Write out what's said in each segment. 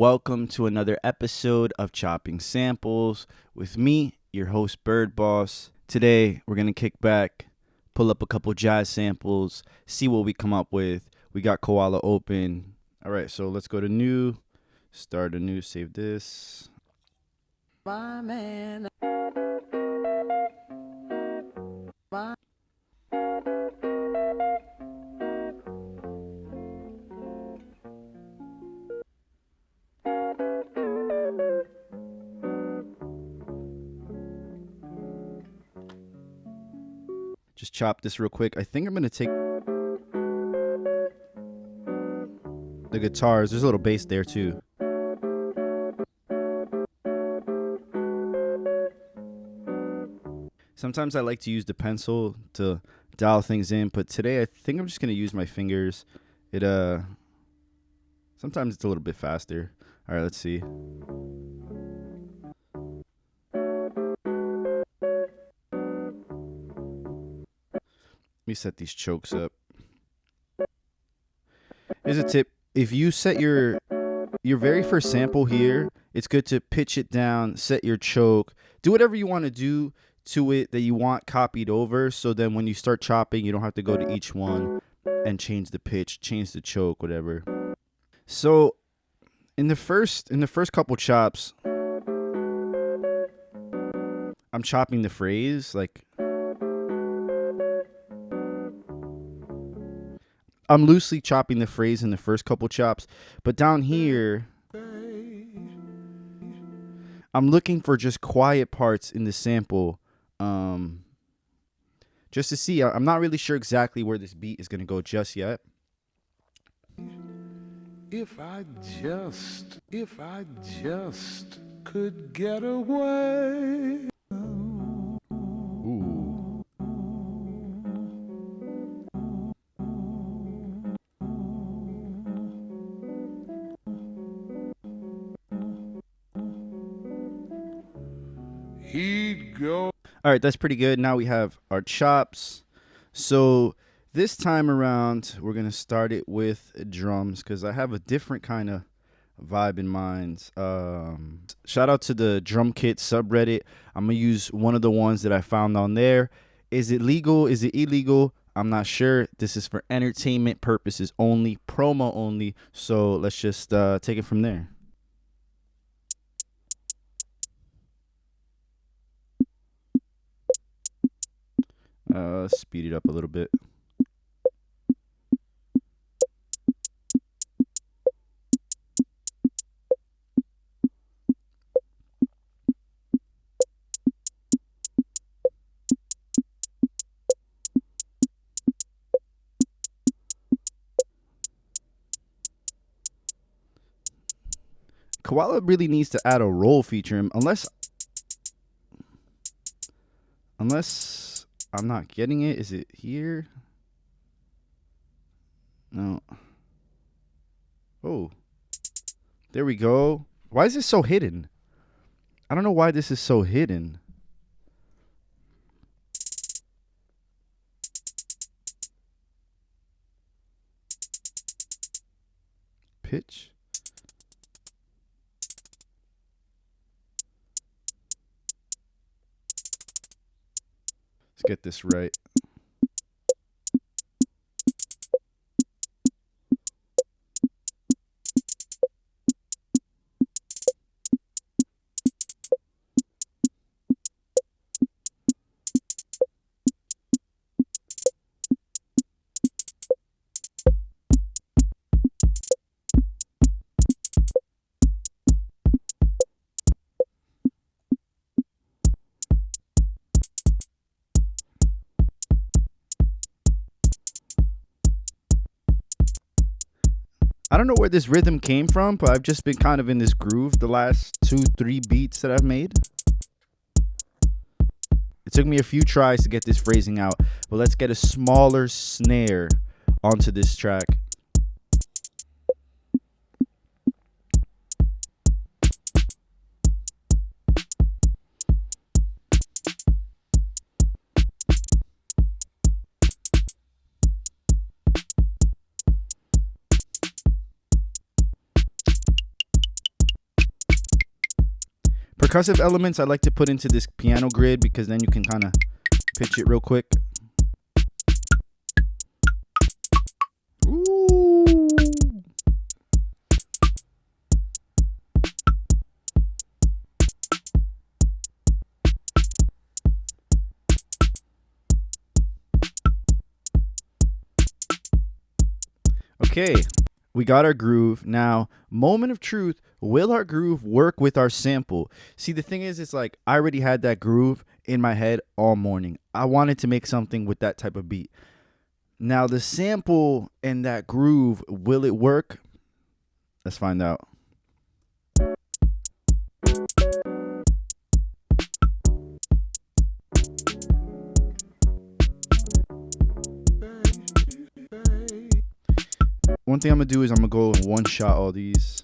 welcome to another episode of Chopping Samples with me, your host Bird Boss. Today, we're going to kick back, pull up a couple jazz samples, see what we come up with. We got Koala open. All right, so let's go to new, start a new, save this. My man. My Just chop this real quick. I think I'm going to take the guitars. There's a little bass there too. Sometimes I like to use the pencil to dial things in, but today I think I'm just going to use my fingers. Sometimes it's a little bit faster. All right, let's see. Let me set these chokes up. Here's a tip. If you set your very first sample here, it's good to pitch it down, set your choke, do whatever you want to do to it that you want copied over, so then when you start chopping, you don't have to go to each one and change the pitch, change the choke, whatever. So in the first couple chops, I'm chopping the phrase, like I'm loosely chopping the phrase in the first couple chops, but down here, I'm looking for just quiet parts in the sample, just to see. I'm not really sure exactly where this beat is going to go just yet. if I just could get away. Ooh. He'd go. All right, that's pretty good. Now we have our chops. So this time around, we're going to start it with drums because I have a different kind of vibe in mind. Shout out to the drumkits subreddit. I'm going to use one of the ones that I found on there. Is it legal? Is it illegal? I'm not sure. This is for entertainment purposes only, promo only. So let's just take it from there. Speed it up a little bit. Koala really needs to add a roll feature, unless I'm not getting it. Is it here? No. Oh. There we go. Why is this so hidden? I don't know why this is so hidden. Pitch. Let's get this right. I don't know where this rhythm came from, but I've just been kind of in this groove the last 2-3 beats that I've made. It took me a few tries to get this phrasing out, but let's get a smaller snare onto this track. Percussive elements I like to put into this piano grid because then you can kind of pitch it real quick. Ooh. Okay, we got our groove. Now, moment of truth, will our groove work with our sample? See, the thing is, it's like I already had that groove in my head all morning. I wanted to make something with that type of beat. Now, the sample and that groove, will it work? Let's find out. One thing I'm gonna do is I'm gonna go one shot all these.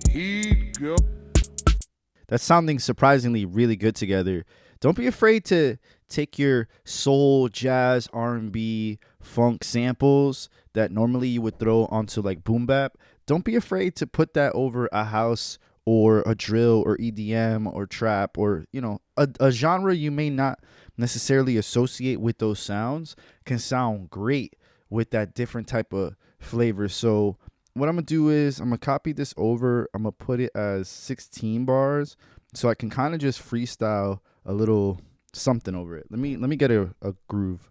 He'd go. That's sounding surprisingly really good together. Don't be afraid to take your soul, jazz, R&B, funk samples that normally you would throw onto like boom bap. Don't be afraid to put that over a house or a drill or EDM or trap or, you know, a genre you may not necessarily associate with those sounds can sound great with that different type of flavor. So what I'm gonna do is I'm gonna copy this over. I'm gonna put it as 16 bars so I can kind of just freestyle a little something over it. Let me get a groove.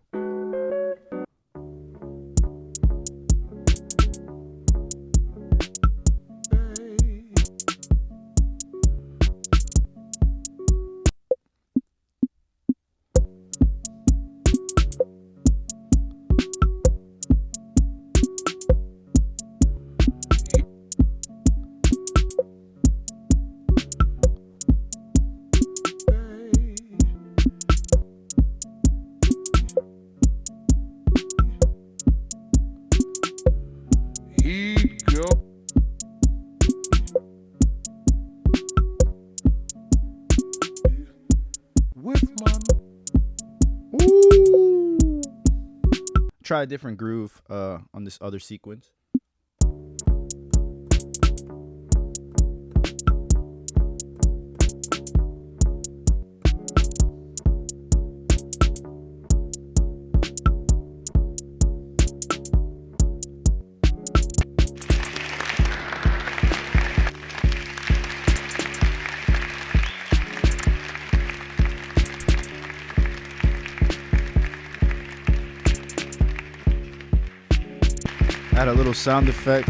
He'd go. With my. Ooh. Try a different groove on this other sequence. Add a little sound effect.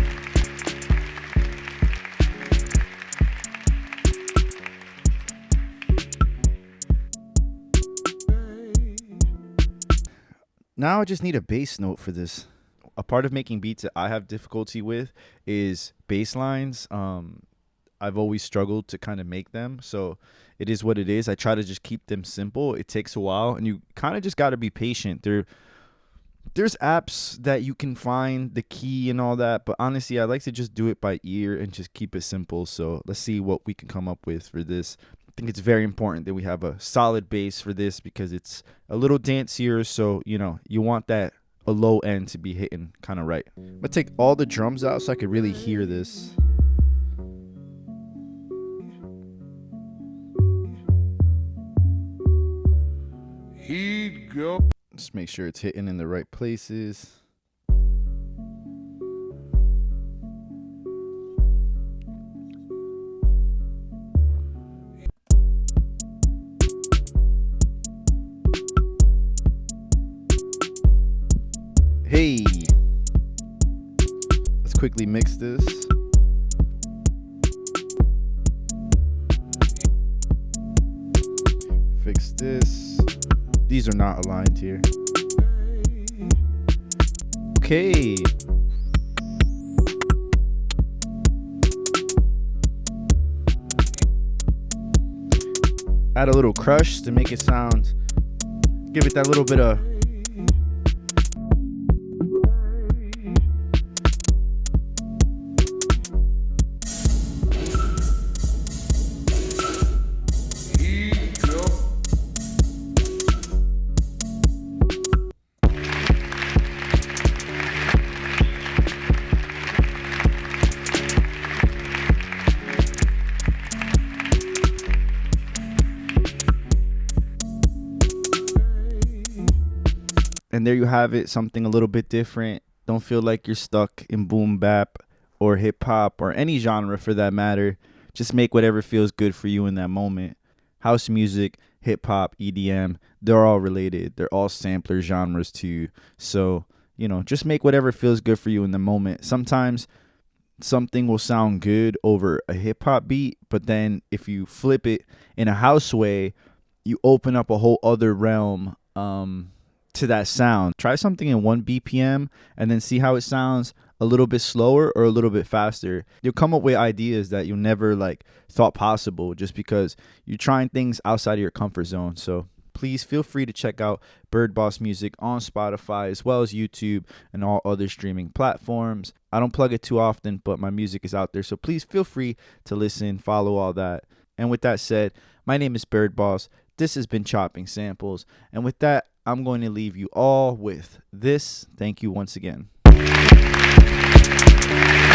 Now I just need a bass note for this. A part of making beats that I have difficulty with is bass lines. I've always struggled to kind of make them, so it is what it is. I try to just keep them simple. It takes a while, and you kind of just got to be patient. There's apps that you can find the key and all that, but honestly, I like to just do it by ear and just keep it simple. So let's see what we can come up with for this. I think it's very important that we have a solid bass for this because it's a little dancier. So, you know, you want that a low end to be hitting kind of right. I'm gonna take all the drums out so I could really hear this. He'd go. Just make sure it's hitting in the right places. Hey, let's quickly mix this. Fix this. These are not aligned here. Okay. Add a little crush to make it sound, give it that little bit of And there you have it, something a little bit different. Don't feel like you're stuck in boom bap or hip hop or any genre for that matter. Just make whatever feels good for you in that moment. House music, hip hop, EDM, they're all related. They're all sampler genres too. So, just make whatever feels good for you in the moment. Sometimes something will sound good over a hip hop beat, but then if you flip it in a house way, you open up a whole other realm to that sound. Try something in 1 BPM and then see how it sounds a little bit slower or a little bit faster. You'll come up with ideas that you never thought possible just because you're trying things outside of your comfort zone. So please feel free to check out Bird Boss Music on Spotify as well as YouTube and all other streaming platforms. I don't plug it too often, but my music is out there. So please feel free to listen, follow all that. And with that said, my name is Bird Boss. This has been Chopping Samples. And with that, I'm going to leave you all with this. Thank you once again.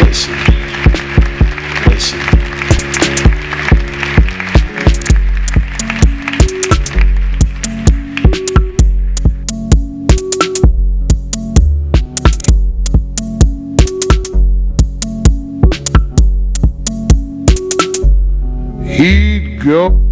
Listen. Listen. He'd go